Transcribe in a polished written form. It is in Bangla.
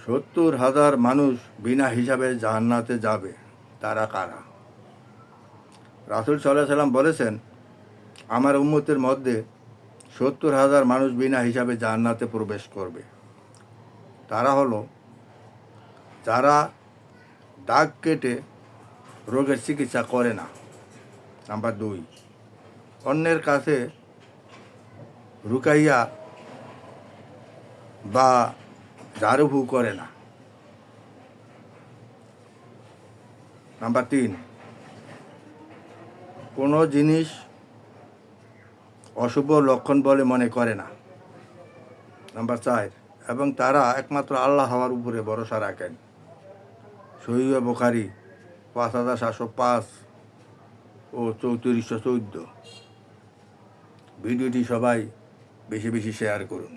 70,000 মানুষ বিনা হিসাবে জান্নাতে যাবে, তারা কারা? রাসূল সাল্লাল্লাহু আলাইহি সাল্লাম বলেছেন, আমার উম্মতের মধ্যে 70,000 মানুষ বিনা হিসাবে জান্নাতে প্রবেশ করবে। তারা হলো যারা দাগ কেটে রোগের চিকিৎসা করে না। নাম্বার 2, অন্যের কাছে রুকাইয়া বা ঝাড়ুফু করে না। নাম্বার 3, কোনো জিনিস অশুভ লক্ষণ বলে মনে করে না। নাম্বার 4, এবং তারা একমাত্র আল্লাহ হওয়ার উপরে ভরসা রাখেন। সহিহ বুখারী 5705 ও 3414। ভিডিওটি সবাই বেশি বেশি শেয়ার করুন।